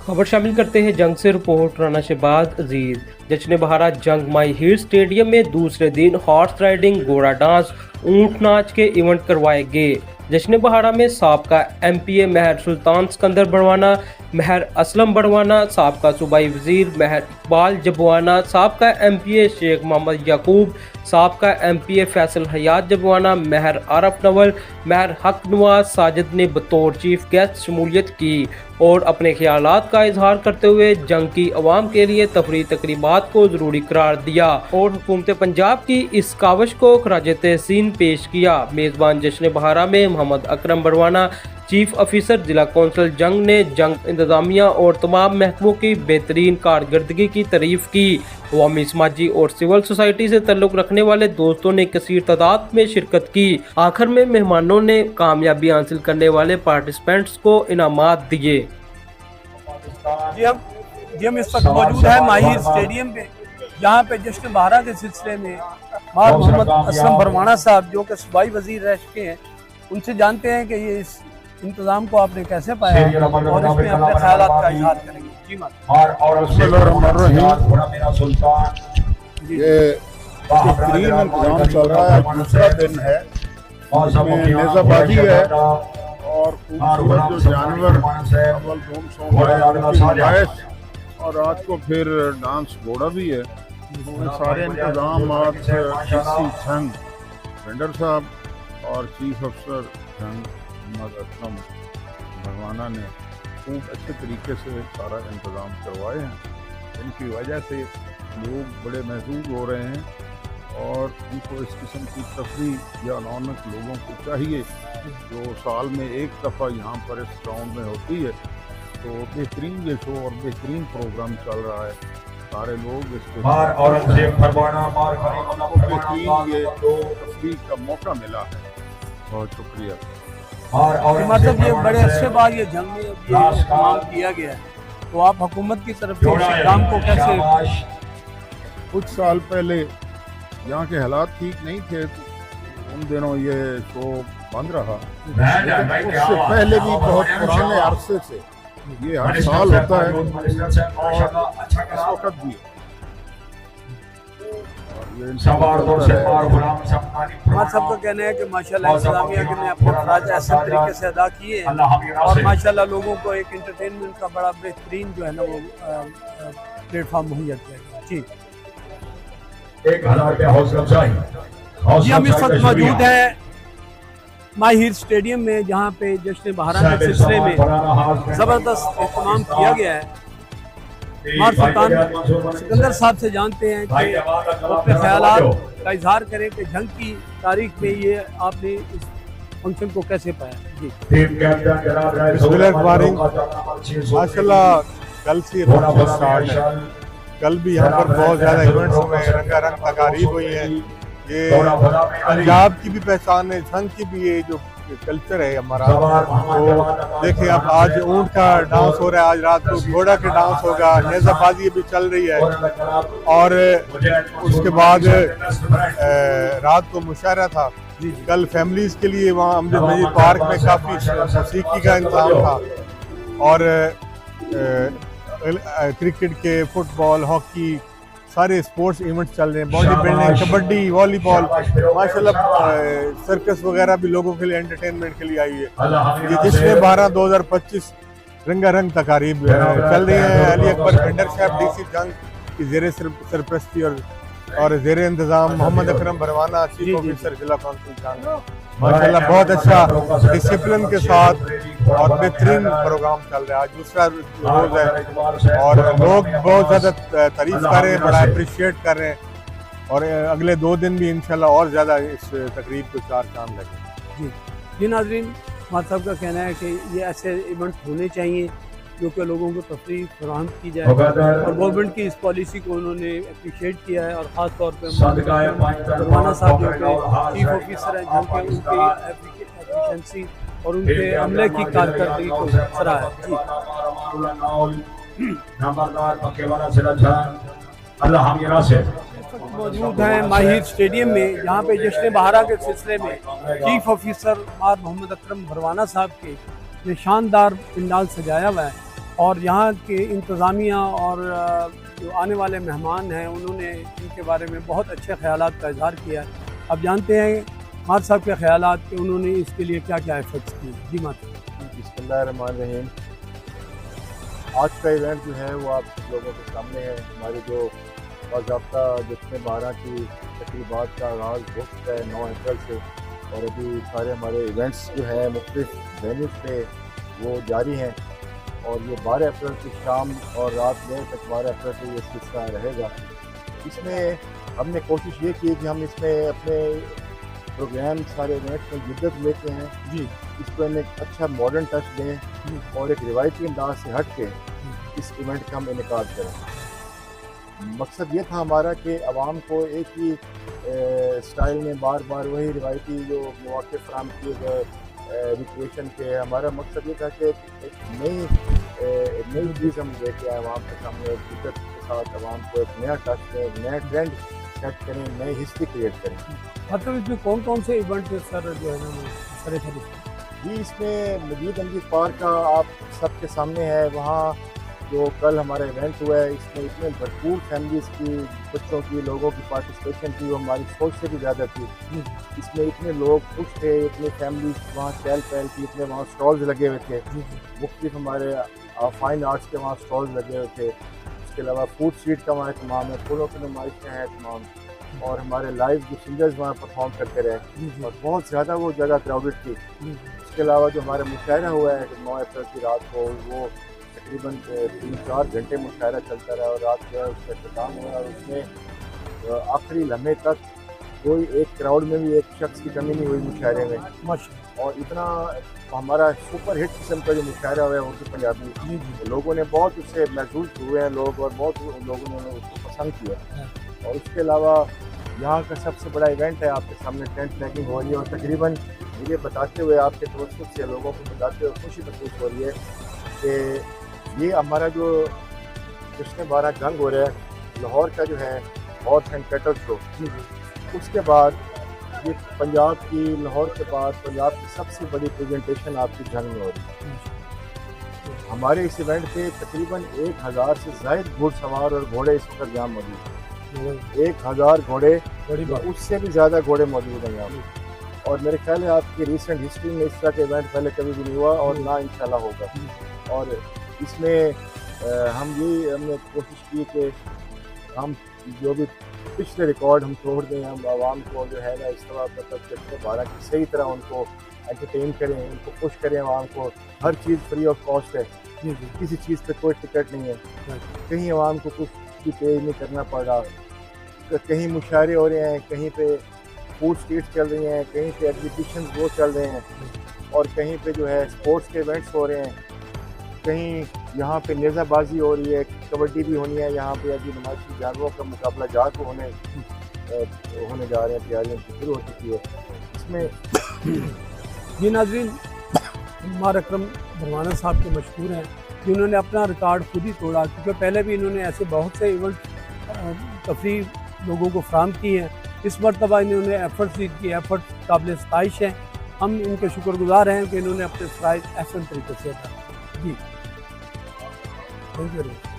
खबर शामिल करते हैं जंग से। रिपोर्ट राना शहबाज अजीज। जश्न बहारा जंग माई हीर स्टेडियम में दूसरे दिन हॉर्स राइडिंग, घोड़ा डांस, ऊंट नाच के इवेंट करवाए गए। जश्न बहारा में साबका MPA महर सुल्तान सिकंदर बड़वाना, महर असलम बड़वाना, साबका सूबाई वजीर महर इकबाल जबवाना, साबका MPA शेख मोहम्मद याकूब, साबका MPA फैसल हयात जबवाना, महर आरफ नवल, महर हक नवाज साजिद ने बतौर चीफ गेस्ट शमूलियत की और अपने ख्यालात का इजहार करते हुए जंग की अवाम के लिए तफरीह तकरीबात को ज़रूरी करार दिया और हुकूमत पंजाब की इस काविश को खराज तहसीन पेश किया। मेज़बान जश्न बहारा में मोहम्मद अकरम बड़वाना, चीफ ऑफिसर जिला कौंसल जंग ने जंग इंतजामिया और तमाम महकमों की बेहतरीन कारकर्दगी की तारीफ की। अवामी, समाजी और सिविल सोसाइटी से तल्लुक़ रखने वाले दोस्तों ने कसीर तादाद में शिरकत की। आखिर में मेहमानों ने कामयाबी हासिल करने वाले पार्टिसिपेंट्स को इनामात दिए। जी हम इस वक्त मौजूद हैं माहिर स्टेडियम पे, जहाँ पे जश्न बहारा के सिलसिले में मोहम्मद असलम बरवाना साहब जो कि सूबाई वजीर रह चुके हैं, उनसे जानते हैं कि ये इस इंतजाम को आपने कैसे पाया और इसमें अपने ख्यालात का इजहार करेंगे। जी ये बेहतरीन इंतजाम चल रहा है, दूसरा दिन है, इसमें नेज़ाबाजी है और खूबसूरत जो जानवर अव्वल धूम सोम और रात को फिर डांस घोड़ा भी है। सारे इंतजाम जंग वेंडर साहब और चीफ अफसर जंग मोहम्मद अकरम बड़वाना ने खूब अच्छे तरीके से सारा इंतज़ाम करवाए हैं। इनकी वजह से लोग बड़े महसूस हो रहे हैं और उनको इस किस्म की तफरीह या रौनक लोगों को चाहिए जो साल में एक दफ़ा यहाँ पर इस ग्राउंड में होती है। तो बेहतरीन ये शो और बेहतरीन प्रोग्राम चल रहा है, सारे लोग इसके बेहतरीन ये तफरीह का मौका मिला है। बहुत शुक्रिया। मतलब ये बड़े अच्छे बाद ये जंग में ये इस्तेमाल किया गया है, तो आप हुकूमत की तरफ से इस काम को कैसे? कुछ साल पहले यहाँ के हालात ठीक नहीं थे, तो उन दिनों ये शो बंद रहा, लेकिन उससे पहले भी बहुत पुराने अरसे से ये हर साल होता है और इस वक्त भी हमारे सबका कहना है कि माशाल्लाह इंतजामिया ने अपने फराज ऐसे तरीके से अदा किए हैं और माशाल्लाह लोगों को एक एंटरटेनमेंट का बड़ा बेहतरीन जो है ना वो प्लेटफॉर्म मुहैया किया गया। जी 1000 रुपया हौसला अफजाई। जी हम इस वक्त मौजूद हैं माहिर स्टेडियम में, जहाँ पे जश्न बहारा के सिलसिले में ज़बरदस्त एहतमाम किया गया है। महर सुल्तान सिकंदर साहब से जानते हैं कि अपने ख्यालात का इजहार करें कि जंग की तारीख में ये आपने इस फंक्शन को कैसे पाया। जी माशाल्लाह कल से स्टार्ट है, कल भी यहाँ पर बहुत ज़्यादा इवेंट्स हुए हैं, रंगारंग तकारीब हुई है। ये पंजाब की भी पहचान है, संघ की भी ये जो कल्चर है हमारा। तो देखिए अब आज ऊंट का डांस हो रहा है, आज रात को घोड़ा का डांस होगा, नेज़ाबाजी भी चल रही है और उसके बाद रात को मुशायरा था। कल फैमिलीज के लिए वहाँ अमजद मजीद पार्क में काफ़ी मौसीकी का इंतजाम था और क्रिकेट के, फुटबॉल, हॉकी, सारे स्पोर्ट्स इवेंट्स चल रहे हैं, बॉडी बिल्डिंग, कबड्डी, वॉलीबॉल, माशाल्लाह सर्कस वगैरह भी लोगों के लिए एंटरटेनमेंट के लिए आई है। ये जश्न बहारा 2025 रंगारंग तकारीब चल रही है। अली अकबर वेंडर साहब DC जंग की ज़ेर सरपरस्ती और ज़ेर इंतज़ाम मोहम्मद अकरम बड़वाना, चीफ ऑफिसर जिला कौंसिल जंग, माशाल्लाह बहुत अच्छा डिसिप्लिन के साथ और बेहतरीन प्रोग्राम चल रहा है। आज दूसरा रोज़ है और लोग बहुत ज़्यादा तारीफ कर रहे हैं, बड़ा अप्रिशिएट कर रहे हैं और अगले 2 दिन भी इंशाल्लाह और ज़्यादा इस तकरीब को 4 चांद लगे। जी नाज़रीन, हमारे साहब का कहना है कि ये ऐसे इवेंट होने चाहिए जो कि लोगों को तफरीह फराहम की जाए और गवर्नमेंट की इस पॉलिसी को उन्होंने अप्रिशिएट किया है और ख़ास तौर पर बड़वाना साहब जो कि चीफ ऑफिसर हैं, जहाँ पे उनकी एफिशिएंसी और उनके अमले की कारकर्दगी को सराहा है। मौजूद हैं माहिर स्टेडियम में, जहाँ पे जश्न बहारा के सिलसिले में चीफ ऑफिसर मोहम्मद अकरम बड़वाना साहब के ये शानदार पंडाल सजाया हुआ है اور یہاں کے انتظامیہ اور جو آنے والے مہمان ہیں انہوں نے ان کے بارے میں بہت اچھے خیالات کا اظہار کیا ہے. اب جانتے ہیں مار صاحب کے خیالات کہ انہوں نے اس کے لیے کیا کیا ایفرٹس کیے. جی مار صاحب. بسم اللہ الرحمن الرحیم. آج کا ایونٹ جو ہے وہ آپ لوگوں کے سامنے ہے. ہماری جو باضابطہ جشن بہارا کی تقریبات کا آغاز ہو چکا ہے 9 اپریل سے, اور ابھی سارے ہمارے ایونٹس جو ہیں مختلف وینیوز پہ وہ جاری ہیں, اور یہ 12 اپریل کی شام اور رات دیر تک 12 اپریل کو یہ سلسلہ رہے گا. اس میں ہم نے کوشش یہ کی کہ ہم اس میں اپنے پروگرام سارے ایونٹس میں جدت لیتے ہیں. جی. اس کو ہم ایک اچھا ماڈرن ٹچ دیں اور ایک روایتی انداز سے ہٹ کے اس ایونٹ کا ہم انعقاد کریں. مقصد یہ تھا ہمارا کہ عوام کو ایک ہی اسٹائل میں بار بار وہی روایتی جو مواقع فراہم کیے گئے ریکریشن کے, ہمارا مقصد یہ تھا کہ ایک نئی چیز ہم لے کے آئے عوام کے سامنے, ایک جدت کے ساتھ عوام کو ایک نیا ٹچ دیں, ایک نیا ٹرینڈ سیٹ کریں, نئی ہسٹری کریٹ کریں. مطلب اس میں کون کون سے ایونٹ سر جو ہے نا سر جی اس میں مجید انگیز پارک کا آپ سب کے سامنے ہے. وہاں جو کل ہمارا ایونٹ ہوا ہے اس میں اتنے بھرپور فیملیز کی, بچوں کی, لوگوں کی پارٹیسپیشن تھی, وہ ہماری سوچ سے بھی زیادہ تھی. اس میں اتنے لوگ خوش تھے, اتنے فیملیز وہاں چہل پہل کی, اتنے وہاں اسٹالز لگے ہوئے تھے. مختلف ہمارے فائن آرٹس کے وہاں اسٹالز لگے ہوئے تھے. اس کے علاوہ فوڈ اسٹریٹ کا وہاں اہتمام ہے, پھولوں کی نمائشیں ہیں اہتمام, اور ہمارے لائیو جو سنگرز وہاں پرفارم کرتے رہے, اور بہت زیادہ وہ جگہ کراؤڈڈ تھی. اس کے علاوہ جو ہمارا مشاعرہ ہوا ہے 9 اپریل کی رات کو, وہ تقریباً 3-4 گھنٹے مشاعرہ چلتا رہا, اور رات جو ہے اس کا اختتام ہوا, اور اس میں آخری لمحے تک کوئی ایک کراؤڈ میں بھی ایک شخص کی کمی نہیں ہوئی مشاعرے میں. اور اتنا ہمارا سپر ہٹ قسم کا جو مشاعرہ ہوا ہے اردو پنجابی, لوگوں نے بہت اس سے محظوظ ہوئے ہیں لوگ, اور بہت لوگوں نے اس کو پسند کیا. اور اس کے علاوہ یہاں کا سب سے بڑا ایونٹ ہے, آپ کے سامنے ٹینٹ میکنگ ہو رہی ہے, اور تقریباً مجھے بتاتے ہوئے آپ کے توسط سے لوگوں کو بتاتے ہوئے خوشی محسوس ہو رہی ہے کہ یہ ہمارا جو جشن بہارا جنگ ہو رہا ہے لاہور کا جو ہے ہارس اینڈ کیٹل شو, اس کے بعد یہ پنجاب کی, لاہور کے بعد پنجاب کی سب سے بڑی پریزنٹیشن آپ کی جنگ میں ہو رہی ہے. ہمارے اس ایونٹ پہ تقریباً 1000 سے زائد گھوڑ سوار اور گھوڑے اس وقت یہاں موجود ہیں. 1000 گھوڑے, اس سے بھی زیادہ گھوڑے موجود ہیں یہاں. اور میرے خیال ہے آپ کی ریسنٹ ہسٹری میں اس طرح کے ایونٹ پہلے کبھی بھی نہیں ہوا, اور نہ انشاءاللہ ہوگا. اور اس میں ہم نے کوشش کی کہ ہم جو بھی پچھلے ریکارڈ ہم چھوڑ دیں, ہم عوام کو جو ہے نا اس طرح مطلب جشن بہارا کی صحیح طرح ان کو انٹرٹین کریں, ان کو خوش کریں. عوام کو ہر چیز فری آف کاسٹ ہے, کسی چیز پہ کوئی ٹکٹ نہیں ہے, کہیں عوام کو کچھ بھی پے نہیں کرنا پڑ رہا. کہیں مشاعرے ہو رہے ہیں, کہیں پہ فوڈ اسٹریٹس چل رہی ہیں, کہیں پہ ایگزیبیشنز وہ چل رہے ہیں, اور کہیں پہ جو ہے اسپورٹس کے ایونٹس ہو رہے ہیں, کہیں یہاں پہ نیزہ بازی ہو رہی ہے, کبڈی بھی ہونی ہے یہاں پہ, ابھی نمائشی جانوروں کا مقابلہ جات ہونے جا رہے ہیں, تیاریاں شروع ہو چکی ہے. اس میں جی ناظرین, عمار اکرم بھروانا صاحب کے مشہور ہیں کہ انہوں نے اپنا ریکارڈ خود ہی توڑا, کیونکہ پہلے بھی انہوں نے ایسے بہت سے ایونٹ تفریح لوگوں کو فراہم کی ہیں. اس مرتبہ انہوں نے ایفرٹس کی, ایفرٹ قابل ستائش ہیں. ہم ان کے شکر گزار ہیں کہ انہوں نے اپنے فرائض احسن طریقے سے ادا. جی تھینک یو.